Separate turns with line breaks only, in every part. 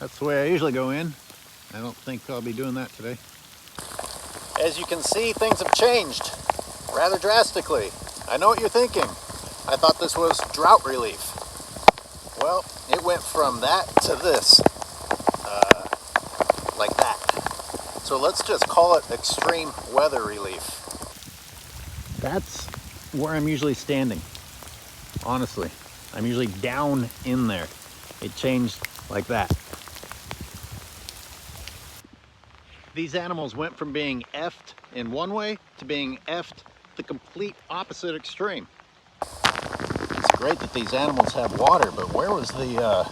That's the way I usually go in. I don't think I'll be doing that today. As you can see, things have changed rather drastically. I know what you're thinking. I thought this was drought relief. Well, it went from that to this, like that. So let's just call it extreme weather relief. That's where I'm usually standing, honestly. I'm usually down in there. It changed like that. These animals went from being effed in one way to being effed the complete opposite extreme. It's great that these animals have water, but where was the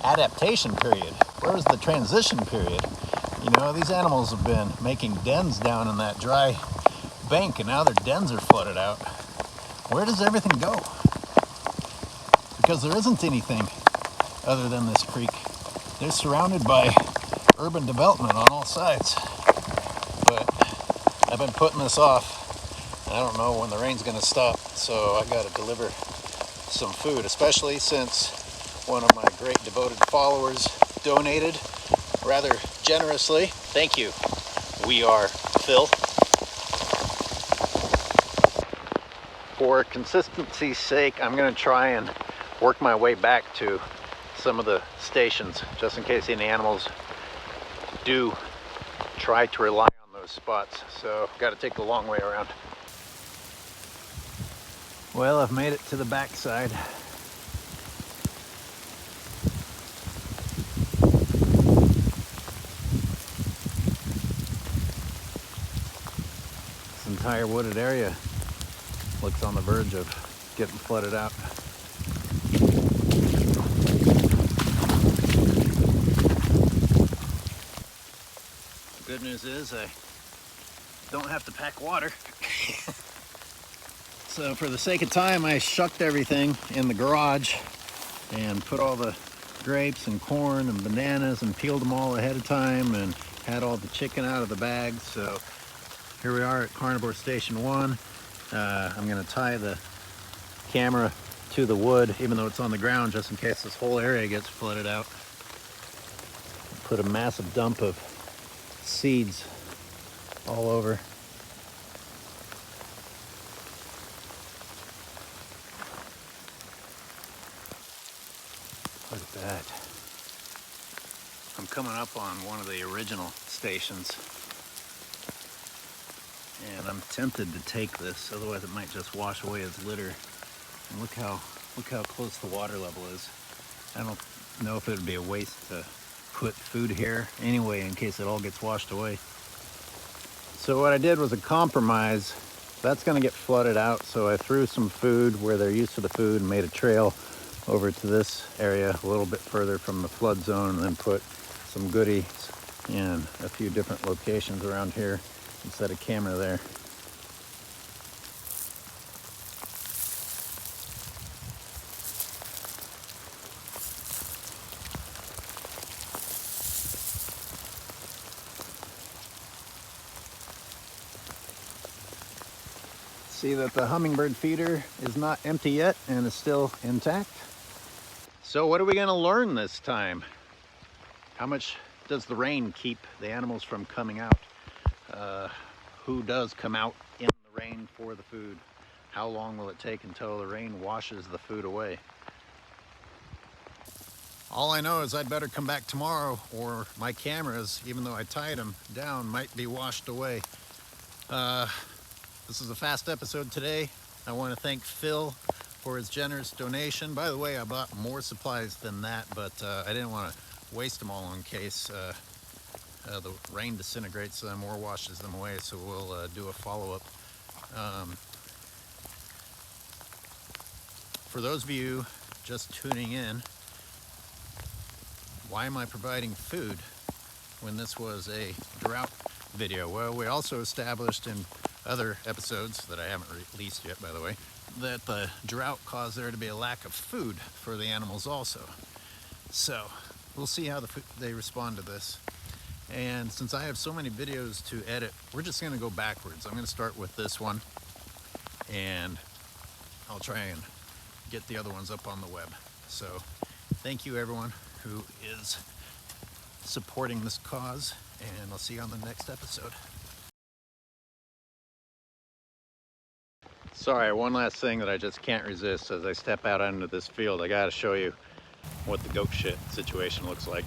adaptation period? Where was the transition period? You know, these animals have been making dens down in that dry bank, and now their dens are flooded out. Where does everything go? Because there isn't anything other than this creek. They're surrounded by urban development on all sides. But I've been putting this off. I don't know when the rain's gonna stop, so I gotta deliver some food, especially since one of my great devoted followers donated rather generously. Thank you. We are Phil. For consistency's sake, I'm going to try and work my way back to some of the stations, just in case any animals do try to rely on those spots. So I've got to take the long way around. Well, I've made it to the backside. This entire wooded area looks on the verge of getting flooded out. The good news is I don't have to pack water. So for the sake of time, I shucked everything in the garage and put all the grapes and corn and bananas and peeled them all ahead of time and had all the chicken out of the bags. So here we are at Carnivore Station 1. I'm going to tie the camera to the wood, even though it's on the ground, just in case this whole area gets flooded out. Put a massive dump of seeds all over. Look at that. I'm coming up on one of the original stations, and I'm tempted to take this, otherwise it might just wash away as litter. And look how close the water level is. I don't know if it would be a waste to put food here anyway in case it all gets washed away. So what I did was a compromise. That's going to get flooded out, so I threw some food where they're used to the food and made a trail over to this area a little bit further from the flood zone, and then put some goodies in a few different locations around here and set a camera there. See that the hummingbird feeder is not empty yet and is still intact. So what are we going to learn this time? How much does the rain keep the animals from coming out? Who does come out in the rain for the food? How long will it take until the rain washes the food away? All I know is I'd better come back tomorrow, or my cameras, even though I tied them down, might be washed away. This is a fast episode today. I want to thank Phil for his generous donation. By the way, I bought more supplies than that, but I didn't want to waste them all in case the rain disintegrates them or washes them away, so we'll do a follow-up. For those of you just tuning in, why am I providing food when this was a drought video? Well, we also established in other episodes that I haven't released yet, by the way, that the drought caused there to be a lack of food for the animals also. So we'll see how they respond to this. And since I have so many videos to edit, we're just going to go backwards. I'm going to start with this one, and I'll try and get the other ones up on the web. So thank you everyone who is supporting this cause, and I'll see you on the next episode. Sorry, one last thing that I just can't resist as I step out onto this field. I gotta show you what the goat shit situation looks like.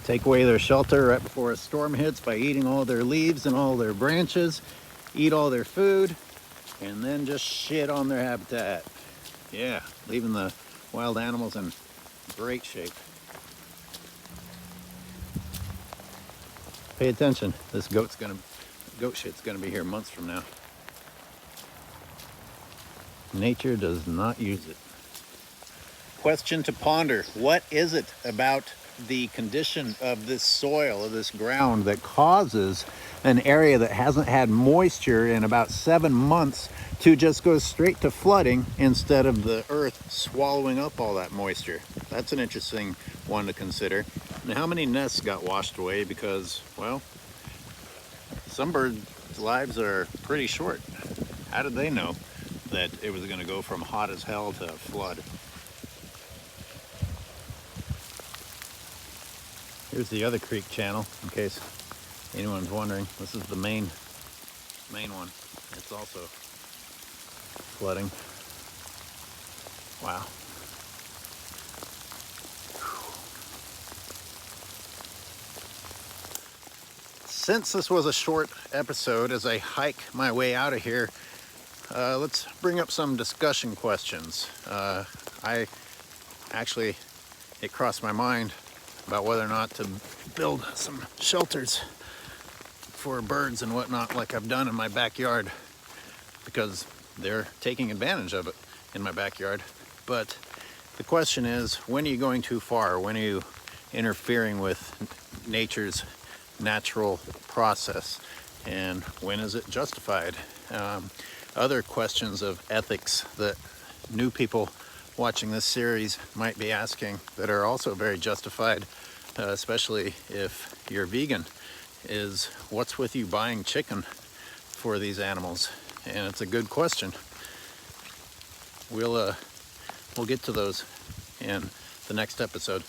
Take away their shelter right before a storm hits by eating all their leaves and all their branches, eat all their food, and then just shit on their habitat. Yeah, leaving the wild animals in great shape. Pay attention, this goat shit's gonna be here months from now. Nature does not use it. Question to ponder: what is it about the condition of this soil, of this ground, that causes an area that hasn't had moisture in about 7 months to just go straight to flooding instead of the earth swallowing up all that moisture? That's an interesting one to consider. And how many nests got washed away because, well, some birds' lives are pretty short. How did they know that it was going to go from hot as hell to flood? Here's the other creek channel, in case anyone's wondering. This is the main one. It's also flooding. Wow. Since this was a short episode, as I hike my way out of here, let's bring up some discussion questions. It crossed my mind about whether or not to build some shelters for birds and whatnot, like I've done in my backyard, because they're taking advantage of it in my backyard. But the question is, when are you going too far? When are you interfering with nature's natural process? And when is it justified? Other questions of ethics that new people watching this series might be asking that are also very justified, especially if you're vegan, is what's with you buying chicken for these animals? And it's a good question. We'll get to those in the next episode.